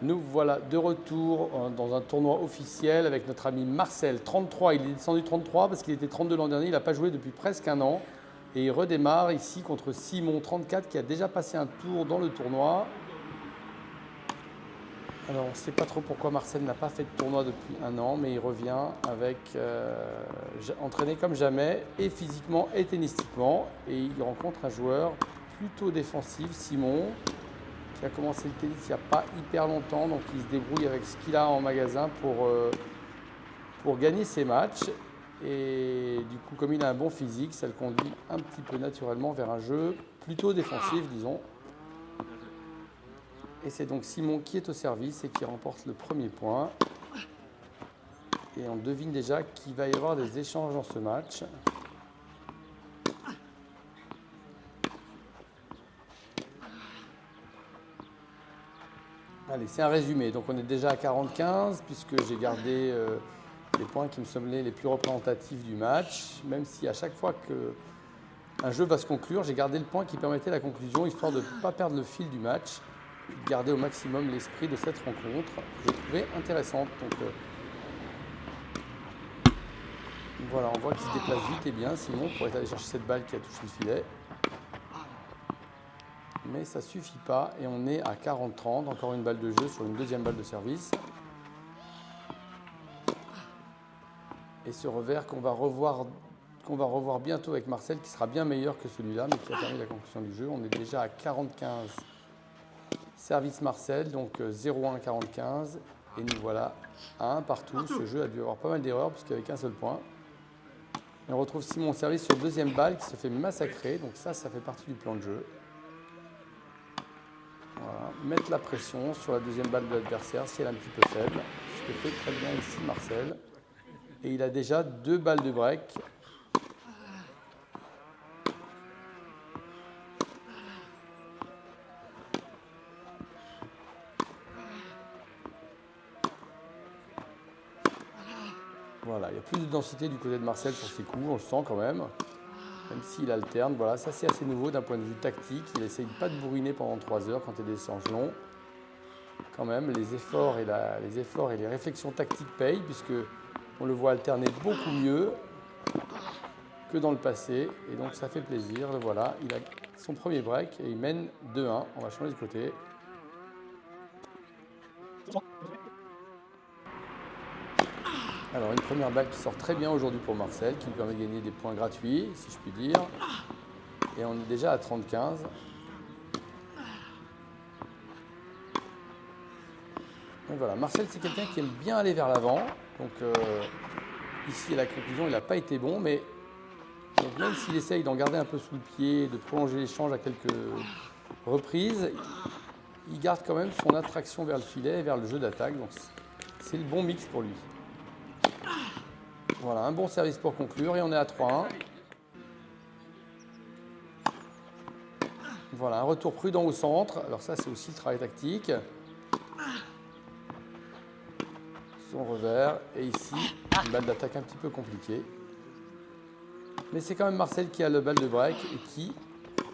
Nous voilà de retour dans un tournoi officiel avec notre ami Marcel, 33. Il est descendu 33 parce qu'il était 32 l'an dernier. Il n'a pas joué depuis presque un an. Et il redémarre ici contre Simon, 34, qui a déjà passé un tour dans le tournoi. Alors on ne sait pas trop pourquoi Marcel n'a pas fait de tournoi depuis un an, mais il revient avec entraîné comme jamais, et physiquement et tennistiquement. Et il rencontre un joueur plutôt défensif, Simon, qui a commencé le tennis il n'y a pas hyper longtemps, donc il se débrouille avec ce qu'il a en magasin pour gagner ses matchs. Et du coup, comme il a un bon physique, ça le conduit un petit peu naturellement vers un jeu plutôt défensif, disons. Et c'est donc Simon qui est au service et qui remporte le premier point. Et on devine déjà qu'il va y avoir des échanges dans ce match. Allez, c'est un résumé. Donc on est déjà à 40-15 puisque j'ai gardé les points qui me semblaient les plus représentatifs du match. Même si à chaque fois qu'un jeu va se conclure, j'ai gardé le point qui permettait la conclusion, histoire de ne pas perdre le fil du match, de garder au maximum l'esprit de cette rencontre. Je l'ai trouvée intéressante. Donc voilà, on voit qu'il se déplace vite et bien, Simon, pour aller chercher cette balle qui a touché le filet. Mais ça ne suffit pas et on est à 40-30, encore une balle de jeu sur une deuxième balle de service. Et ce revers qu'on va revoir bientôt avec Marcel, qui sera bien meilleur que celui-là, mais qui a permis la conclusion du jeu. On est déjà à 40-15 service Marcel, donc 0-1-45, et nous voilà à 1 partout. Ce jeu a dû avoir pas mal d'erreurs puisqu'il n'y avait qu'un seul point. Et on retrouve Simon au service sur deuxième balle qui se fait massacrer, donc ça fait partie du plan de jeu. Voilà. Mettre la pression sur la deuxième balle de l'adversaire si elle est un petit peu faible, ce que fait très bien ici Marcel. Et il a déjà 2 balles de break. Voilà, il y a plus de densité du côté de Marcel sur ses coups, on le sent quand même s'il alterne. Voilà, ça c'est assez nouveau d'un point de vue tactique. Il essaye pas de bourriner pendant 3 heures quand il y a des échanges longs. Quand même, les efforts et les réflexions tactiques payent, puisque on le voit alterner beaucoup mieux que dans le passé. Et donc ça fait plaisir. Voilà, il a son premier break et il mène 2-1. On va changer de côté. Alors une première balle qui sort très bien aujourd'hui pour Marcel, qui lui permet de gagner des points gratuits, si je puis dire. Et on est déjà à 30-15. Et voilà, Marcel c'est quelqu'un qui aime bien aller vers l'avant. Donc ici à la conclusion il n'a pas été bon, mais donc, même s'il essaye d'en garder un peu sous le pied, de prolonger l'échange à quelques reprises, il garde quand même son attraction vers le filet et vers le jeu d'attaque. Donc c'est le bon mix pour lui. Voilà, un bon service pour conclure et on est à 3-1. Voilà, un retour prudent au centre. Alors ça, c'est aussi le travail tactique. Son revers. Et ici, une balle d'attaque un petit peu compliquée. Mais c'est quand même Marcel qui a le balle de break et qui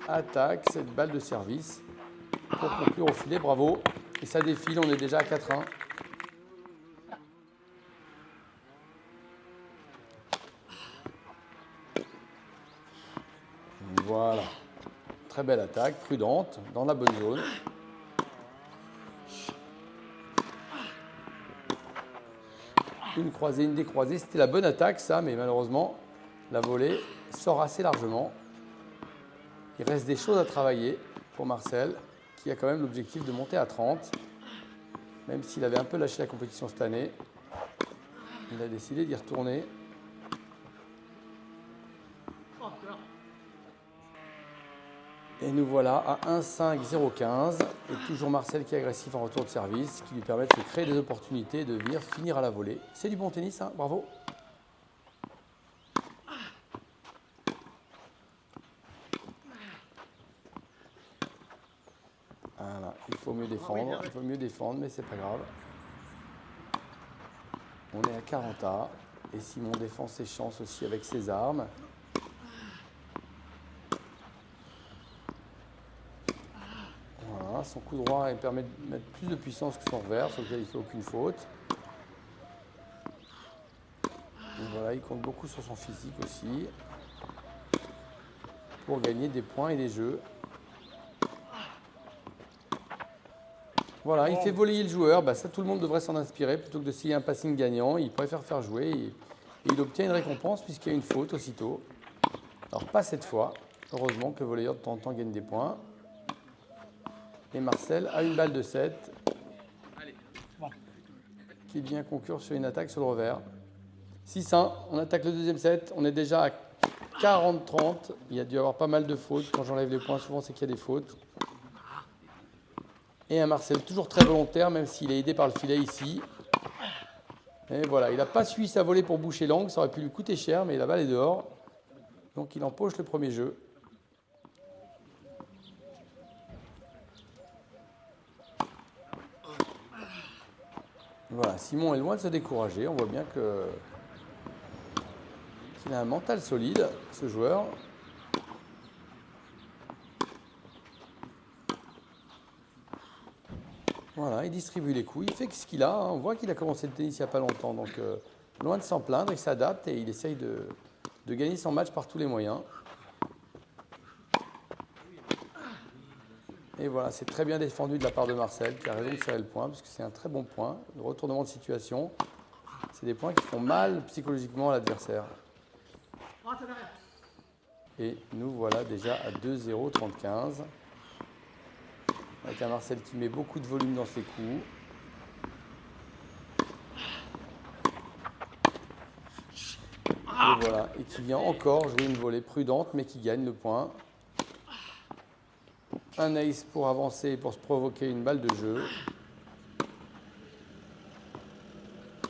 attaque cette balle de service pour conclure au filet. Bravo. Et ça défile, on est déjà à 4-1. Voilà. Très belle attaque, prudente, dans la bonne zone. Une croisée, une décroisée. C'était la bonne attaque, ça, mais malheureusement, la volée sort assez largement. Il reste des choses à travailler pour Marcel, qui a quand même l'objectif de monter à 30. Même s'il avait un peu lâché la compétition cette année, il a décidé d'y retourner. Et nous voilà à 1-5-0-15. Et toujours Marcel qui est agressif en retour de service, qui lui permet de se créer des opportunités et de venir finir à la volée. C'est du bon tennis, hein, bravo. Voilà, il faut mieux défendre, mais c'est pas grave. On est à 40A. Et Simon défend ses chances aussi avec ses armes. Voilà. Voilà, son coup droit il permet de mettre plus de puissance que son revers, sur lequel il ne fait aucune faute. Et voilà, il compte beaucoup sur son physique aussi pour gagner des points et des jeux. Voilà, il fait voler le joueur. Ça, tout le monde devrait s'en inspirer. Plutôt que d'essayer un passing gagnant, il préfère faire jouer et il obtient une récompense puisqu'il y a une faute aussitôt. Alors, pas cette fois. Heureusement que le volleyeur de temps en temps gagne des points. Et Marcel a une balle de 7 qui vient conclure sur une attaque sur le revers. 6-1, on attaque le deuxième set. On est déjà à 40-30. Il y a dû y avoir pas mal de fautes. Quand j'enlève les points, souvent c'est qu'il y a des fautes. Et un Marcel toujours très volontaire, même s'il est aidé par le filet ici. Et voilà, il n'a pas suivi sa volée pour boucher l'angle, ça aurait pu lui coûter cher, mais la balle est dehors. Donc il empoche le premier jeu. Voilà, Simon est loin de se décourager. On voit bien qu'il a un mental solide, ce joueur. Voilà, il distribue les coups, il fait ce qu'il a. On voit qu'il a commencé le tennis il n'y a pas longtemps. Donc, loin de s'en plaindre, il s'adapte et il essaye de gagner son match par tous les moyens. Et voilà, c'est très bien défendu de la part de Marcel, qui a raison de serrer le point, parce que c'est un très bon point. Le retournement de situation, c'est des points qui font mal psychologiquement à l'adversaire. Et nous voilà déjà à 2-0-35. Avec un Marcel qui met beaucoup de volume dans ses coups. Et voilà, et qui vient encore jouer une volée prudente, mais qui gagne le point. Un ace pour avancer, pour se provoquer une balle de jeu.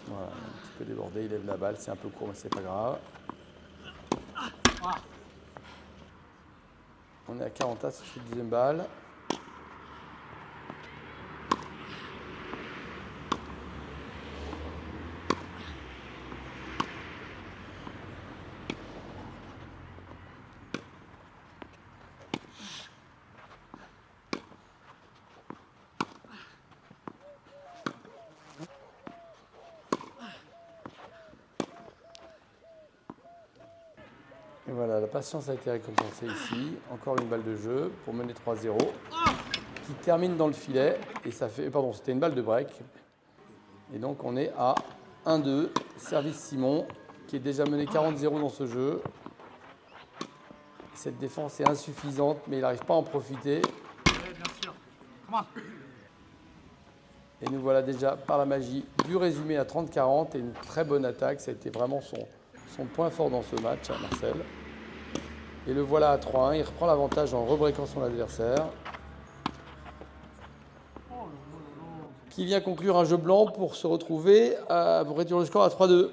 Voilà, un petit peu débordé, il lève la balle, c'est un peu court, mais c'est pas grave. On est à 40 as sur cette deuxième balle. Et voilà, la patience a été récompensée ici. Encore une balle de jeu pour mener 3-0. Qui termine dans le filet. Et ça fait. Pardon, c'était une balle de break. Et donc on est à 1-2. Service Simon, qui est déjà mené 40-0 dans ce jeu. Cette défense est insuffisante, mais il n'arrive pas à en profiter. Et nous voilà déjà par la magie du résumé à 30-40 et une très bonne attaque. Ça a été vraiment son point fort dans ce match à Marcel. Et le voilà à 3-1. Il reprend l'avantage en rebreakant son adversaire. Qui vient conclure un jeu blanc pour se retrouver pour réduire le score à 3-2.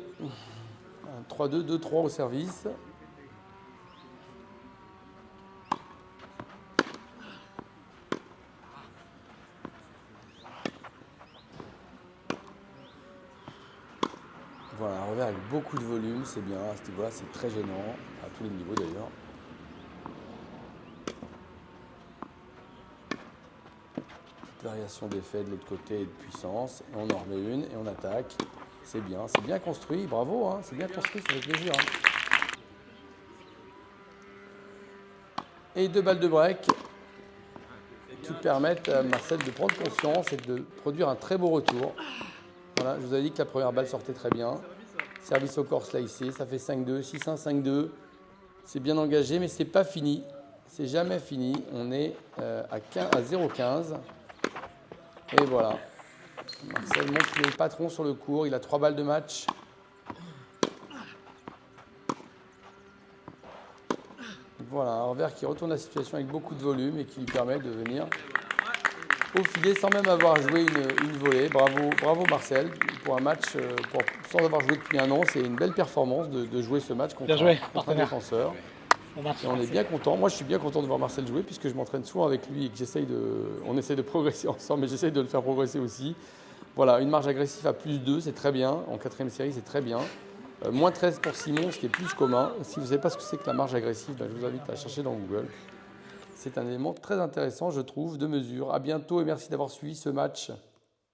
3-2, 2-3 au service. Voilà, un revers avec beaucoup de volume, c'est bien. À ce niveau-là, c'est très gênant, à tous les niveaux d'ailleurs. Petite variation d'effet de l'autre côté et de puissance. Et on en remet une et on attaque. C'est bien construit, bravo, hein, c'est bien construit, ça fait plaisir. Hein. Et 2 balles de break qui permettent à Marcel de prendre confiance et de produire un très beau retour. Voilà, je vous avais dit que la première balle sortait très bien. Service au corps slicé, ça fait 5-2, 6-1, 5-2. C'est bien engagé, mais c'est pas fini. C'est jamais fini. On est à 0-15. Et voilà. Marcel montre qu'il est le patron sur le court. Il a 3 balles de match. Voilà, un revers qui retourne la situation avec beaucoup de volume et qui lui permet de venir au filet sans même avoir joué une volée. Bravo Marcel pour un match sans avoir joué depuis un an. C'est une belle performance de jouer ce match contre un défenseur. Et on est bien content. Moi, je suis bien content de voir Marcel jouer puisque je m'entraîne souvent avec lui et que on essaie de progresser ensemble, mais j'essaie de le faire progresser aussi. Voilà, une marge agressive à +2, c'est très bien. En 4e série, c'est très bien. Moins 13 pour Simon, ce qui est plus commun. Si vous ne savez pas ce que c'est que la marge agressive, je vous invite à chercher dans Google. c'est un élément très intéressant, je trouve, de mesure. À bientôt et merci d'avoir suivi ce match.